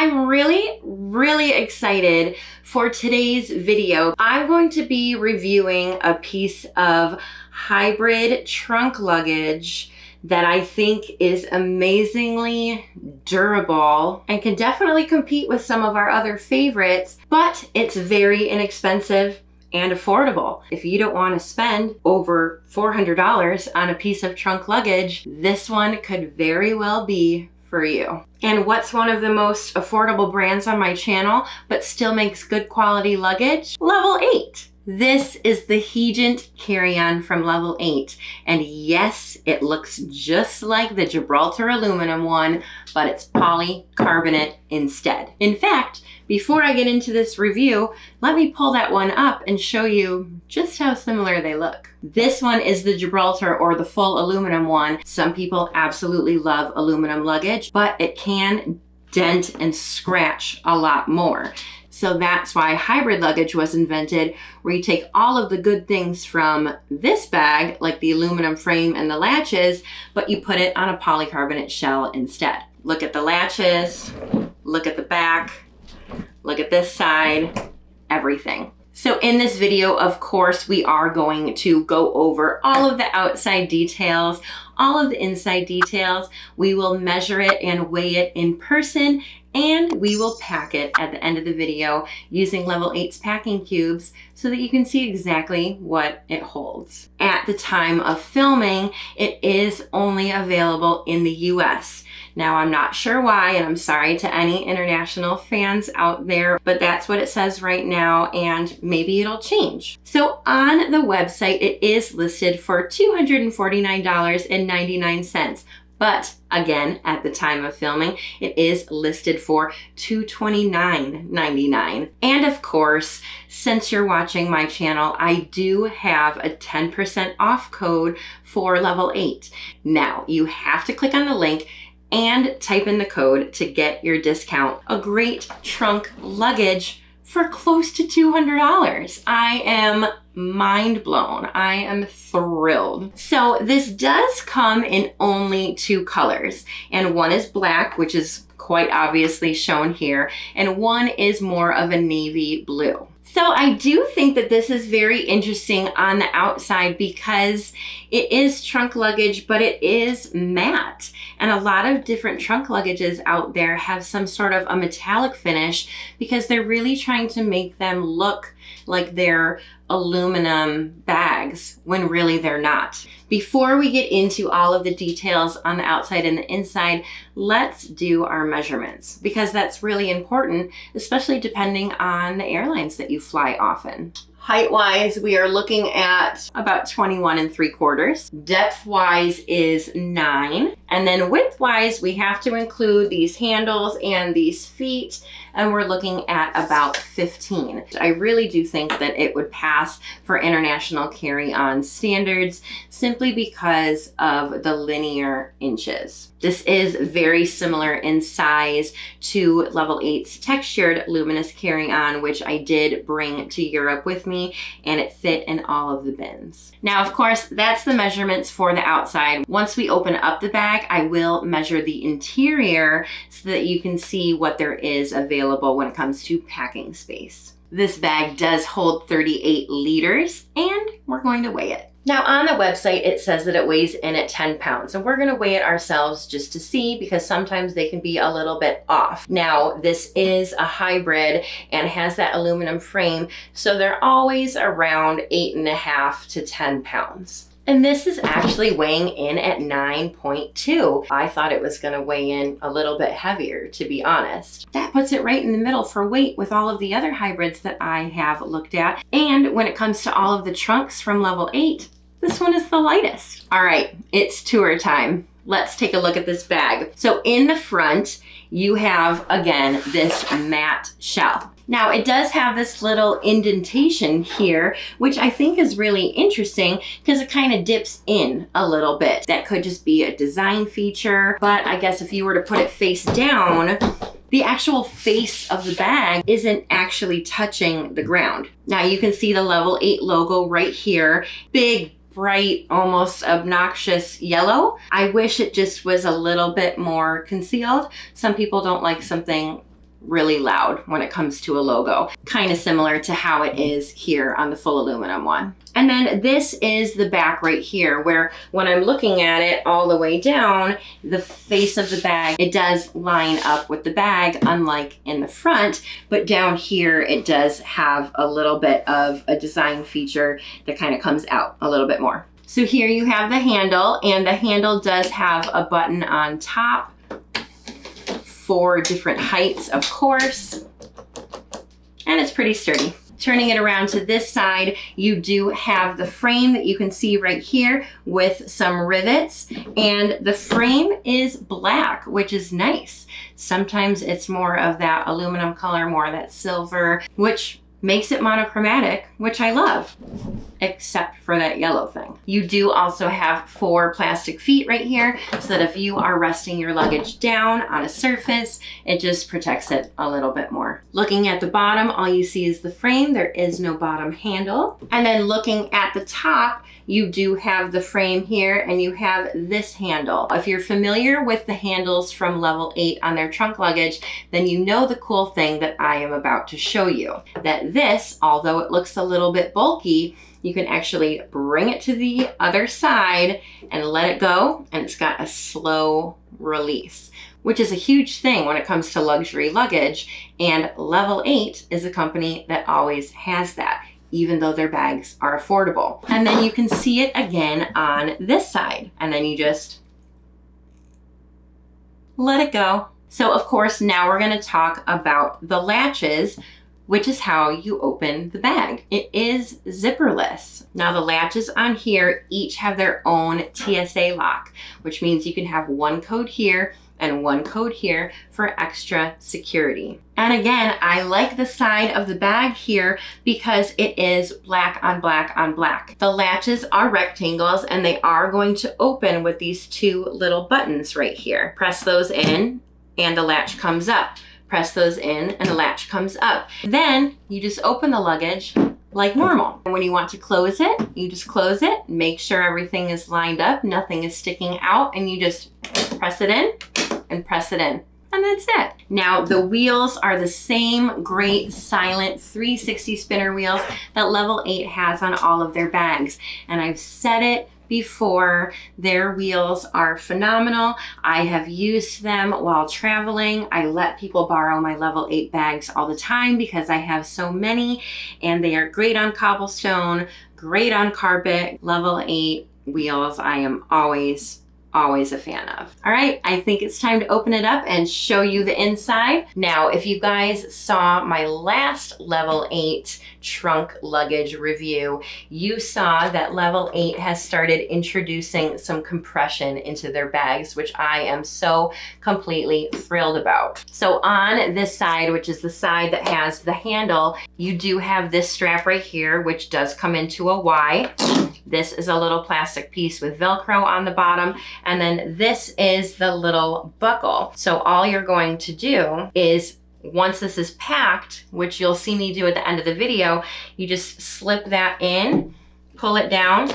I'm really excited for today's video. I'm going to be reviewing a piece of hybrid trunk luggage that I think is amazingly durable and can definitely compete with some of our other favorites, but it's very inexpensive and affordable. If you don't want to spend over $400 on a piece of trunk luggage, this one could very well be for you. And what's one of the most affordable brands on my channel, but still makes good quality luggage? Level8. This is the Hegent carry-on from Level8. And yes, it looks just like the Gibraltar aluminum one, but it's polycarbonate instead. In fact, before I get into this review, let me pull that one up and show you just how similar they look. This one is the Gibraltar or the full aluminum one. Some people absolutely love aluminum luggage, but it can dent and scratch a lot more. So that's why hybrid luggage was invented, where you take all of the good things from this bag, like the aluminum frame and the latches, but you put it on a polycarbonate shell instead. Look at the latches, look at the back, look at this side, everything. So in this video, of course, we are going to go over all of the outside details, all of the inside details. We will measure it and weigh it in person, and we will pack it at the end of the video using Level8's packing cubes so that you can see exactly what it holds. At the time of filming, it is only available in the US. Now, I'm not sure why, and I'm sorry to any international fans out there, but that's what it says right now, and maybe it'll change. So on the website, it is listed for $249.99. But again, at the time of filming, it is listed for $229.99. And of course, since you're watching my channel, I do have a 10% off code for Level8. Now, you have to click on the link and type in the code to get your discount. A great trunk luggage for close to $200. I am mind blown. I am thrilled. So this does come in only two colors, and one is black, which is quite obviously shown here, and one is more of a navy blue. So I do think that this is very interesting on the outside because it is trunk luggage, but it is matte. And a lot of different trunk luggages out there have some sort of a metallic finish because they're really trying to make them look like they're aluminum bags when really they're not. Before we get into all of the details on the outside and the inside, let's do our measurements because that's really important, especially depending on the airlines that you fly often. Height-wise, we are looking at about 21 3/4. Depth-wise is 9. And then width-wise, we have to include these handles and these feet, and we're looking at about 15. I really do think that it would pass for international carry-on standards simply because of the linear inches. This is very similar in size to Level8's textured luminous carry-on, which I did bring to Europe with me, and it fit in all of the bins. Now, of course, that's the measurements for the outside. Once we open up the bag, I will measure the interior so that you can see what there is available when it comes to packing space. This bag does hold 38 liters, and we're going to weigh it. Now on the website, it says that it weighs in at 10 pounds, and we're gonna weigh it ourselves just to see because sometimes they can be a little bit off. Now, this is a hybrid and has that aluminum frame, so they're always around 8.5 to 10 pounds. And this is actually weighing in at 9.2. I thought it was gonna weigh in a little bit heavier, to be honest. That puts it right in the middle for weight with all of the other hybrids that I have looked at. And when it comes to all of the trunks from Level8, this one is the lightest. All right, it's tour time. Let's take a look at this bag. So in the front, you have, again, this matte shell. Now it does have this little indentation here, which I think is really interesting because it kind of dips in a little bit. That could just be a design feature, but I guess if you were to put it face down, the actual face of the bag isn't actually touching the ground. Now you can see the Level8 logo right here, big, bright, almost obnoxious yellow. I wish it just was a little bit more concealed. Some people don't like something really loud when it comes to a logo, kind of similar to how it is here on the full aluminum one. And then this is the back right here, where when I'm looking at it all the way down, the face of the bag, it does line up with the bag, unlike in the front, but down here it does have a little bit of a design feature that kind of comes out a little bit more. So here you have the handle, and the handle does have a button on top for different heights, of course, and it's pretty sturdy. Turning it around to this side, you do have the frame that you can see right here with some rivets, and the frame is black, which is nice. Sometimes it's more of that aluminum color, more of that silver, which makes it monochromatic, which I love, except for that yellow thing. You do also have 4 plastic feet right here, so that if you are resting your luggage down on a surface, it just protects it a little bit more. Looking at the bottom, all you see is the frame. There is no bottom handle. And then looking at the top, you do have the frame here, and you have this handle. If you're familiar with the handles from Level 8 on their trunk luggage, then you know the cool thing that I am about to show you. That this, although it looks a little bit bulky, you can actually bring it to the other side and let it go, and it's got a slow release, which is a huge thing when it comes to luxury luggage, and Level 8 is a company that always has that, even though their bags are affordable. And then you can see it again on this side, and then you just let it go. So of course, now we're gonna talk about the latches, which is how you open the bag. It is zipperless. Now the latches on here each have their own TSA lock, which means you can have one code here and one code here for extra security. And again, I like the side of the bag here because it is black on black on black. The latches are rectangles, and they are going to open with these 2 little buttons right here. Press those in and the latch comes up. Press those in and the latch comes up. Then you just open the luggage like normal. And when you want to close it, you just close it, make sure everything is lined up, nothing is sticking out, and you just press it in and press it in. And that's it. Now the wheels are the same great silent 360 spinner wheels that Level 8 has on all of their bags. And I've said it before, their wheels are phenomenal. I have used them while traveling. I let people borrow my Level 8 bags all the time because I have so many, and they are great on cobblestone, great on carpet. Level 8 wheels I am always a fan of. All right, I think it's time to open it up and show you the inside. Now, if you guys saw my last Level 8 trunk luggage review, you saw that Level 8 has started introducing some compression into their bags, which I am so completely thrilled about. So on this side, which is the side that has the handle, you do have this strap right here, which does come into a Y. This is a little plastic piece with Velcro on the bottom, and then this is the little buckle. So all you're going to do is, once this is packed, which you'll see me do at the end of the video, you just slip that in, pull it down,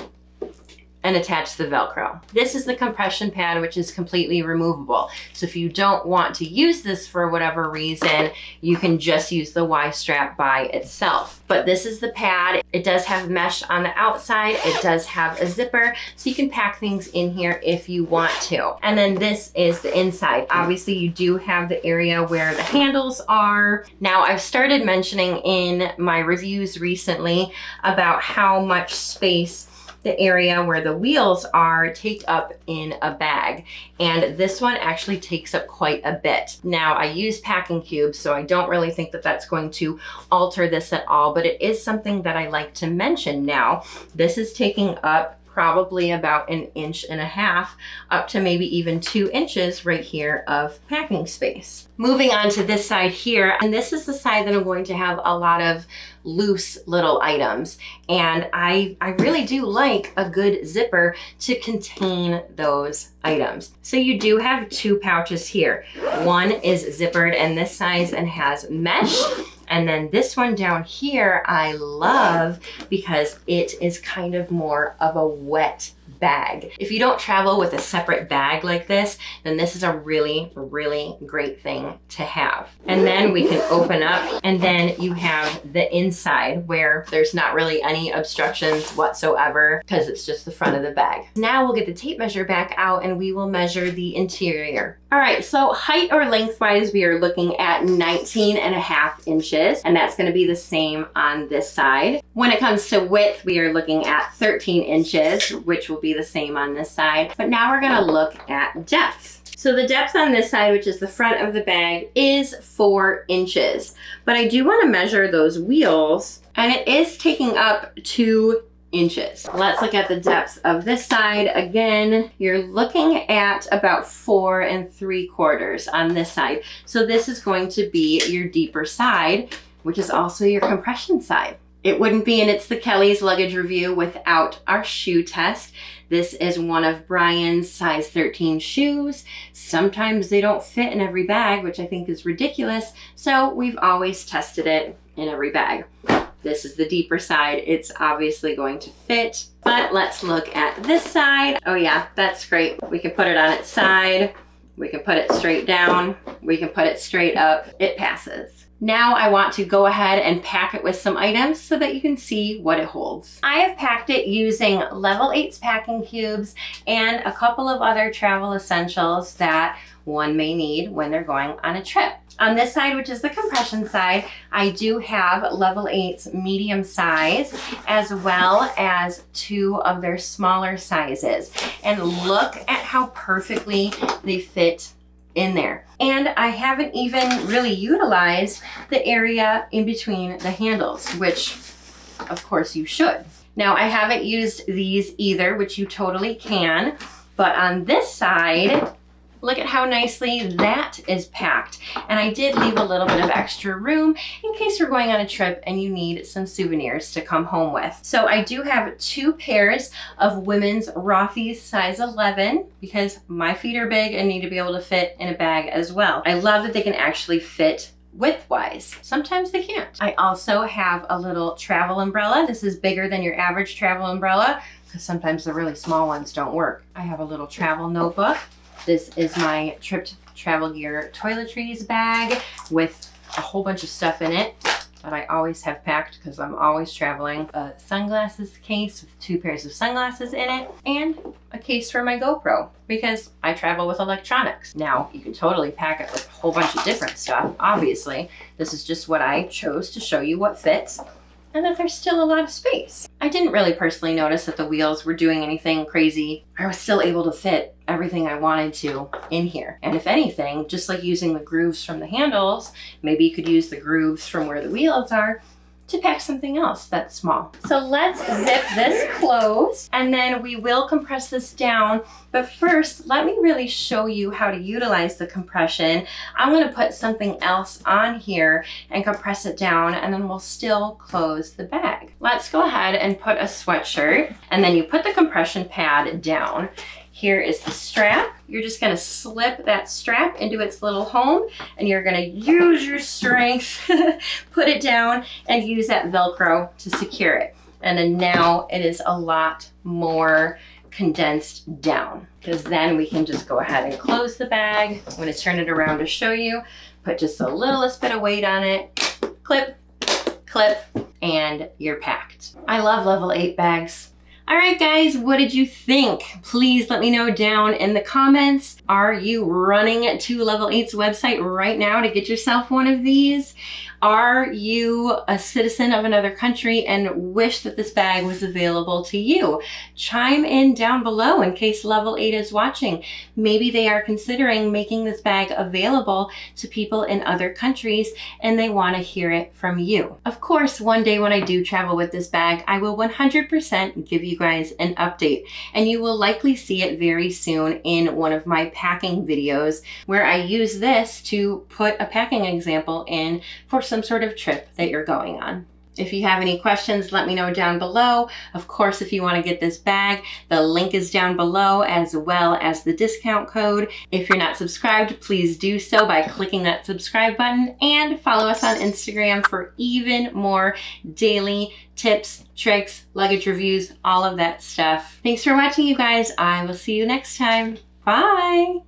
and attach the Velcro. This is the compression pad, which is completely removable. So if you don't want to use this for whatever reason, you can just use the Y strap by itself. But this is the pad. It does have mesh on the outside. It does have a zipper, so you can pack things in here if you want to. And then this is the inside. Obviously, you do have the area where the handles are. Now, I've started mentioning in my reviews recently about how much space the area where the wheels are take up in a bag. And this one actually takes up quite a bit. Now, I use packing cubes, so I don't really think that that's going to alter this at all, but it is something that I like to mention now. This is taking up probably about 1.5 inches up to maybe even 2 inches right here of packing space. Moving on to this side here, and this is the side that I'm going to have a lot of loose little items. And I really do like a good zipper to contain those items. So you do have 2 pouches here. One is zippered and this size and has mesh. And then this one down here I love because it is kind of more of a wet bag. If you don't travel with a separate bag like this, then this is a really, really great thing to have. And then we can open up, and then you have the inside where there's not really any obstructions whatsoever because it's just the front of the bag. Now we'll get the tape measure back out and we will measure the interior. All right, so height or lengthwise, we are looking at 19.5 inches, and that's gonna be the same on this side. When it comes to width, we are looking at 13 inches, which will be the same on this side. But now we're gonna look at depth. So the depth on this side, which is the front of the bag, is 4 inches. But I do wanna measure those wheels, and it is taking up 2 inches. Let's look at the depth of this side. Again, you're looking at about 4 3/4 on this side. So this is going to be your deeper side, which is also your compression side. It wouldn't be an It's the Kelly's luggage review without our shoe test. This is one of Brian's size 13 shoes. Sometimes they don't fit in every bag, which I think is ridiculous. So we've always tested it in every bag. This is the deeper side. It's obviously going to fit, but let's look at this side. Oh yeah, that's great. We can put it on its side. We can put it straight down. We can put it straight up. It passes. Now I want to go ahead and pack it with some items so that you can see what it holds. I have packed it using Level 8's packing cubes and a couple of other travel essentials that one may need when they're going on a trip. On this side, which is the compression side, I do have Level 8's medium size as well as 2 of their smaller sizes. And look at how perfectly they fit in there. And I haven't even really utilized the area in between the handles, which of course you should. Now I haven't used these either, which you totally can, but on this side, look at how nicely that is packed. And I did leave a little bit of extra room in case you're going on a trip and you need some souvenirs to come home with. So I do have 2 pairs of women's Rothy's size 11 because my feet are big and need to be able to fit in a bag as well. I love that they can actually fit width-wise. Sometimes they can't. I also have a little travel umbrella. This is bigger than your average travel umbrella because sometimes the really small ones don't work. I have a little travel notebook. This is my Trip Travel Gear toiletries bag with a whole bunch of stuff in it that I always have packed because I'm always traveling. A sunglasses case with 2 pairs of sunglasses in it and a case for my GoPro because I travel with electronics. Now, you can totally pack it with a whole bunch of different stuff. Obviously, this is just what I chose to show you what fits and that there's still a lot of space. I didn't really personally notice that the wheels were doing anything crazy. I was still able to fit everything I wanted to in here. And if anything, just like using the grooves from the handles, maybe you could use the grooves from where the wheels are to pack something else that's small. So let's zip this closed and then we will compress this down. But first, let me really show you how to utilize the compression. I'm gonna put something else on here and compress it down and then we'll still close the bag. Let's go ahead and put a sweatshirt and then you put the compression pad down. Here is the strap. You're just gonna slip that strap into its little home and you're gonna use your strength, put it down and use that Velcro to secure it. And then now it is a lot more condensed down because then we can just go ahead and close the bag. I'm gonna turn it around to show you, put just the littlest bit of weight on it, clip, clip, and you're packed. I love Level 8 bags. All right, guys, what did you think? Please let me know down in the comments. Are you running to Level 8's website right now to get yourself one of these? Are you a citizen of another country and wish that this bag was available to you? Chime in down below in case Level 8 is watching. Maybe they are considering making this bag available to people in other countries and they want to hear it from you. Of course, one day when I do travel with this bag, I will 100% give you guys an update and you will likely see it very soon in one of my packing videos where I use this to put a packing example in for some sort of trip that you're going on. If you have any questions, let me know down below. Of course, if you want to get this bag, the link is down below as well as the discount code. If you're not subscribed, please do so by clicking that subscribe button, and follow us on Instagram for even more daily tips, tricks, luggage reviews, all of that stuff. Thanks for watching, you guys. I will see you next time. Bye.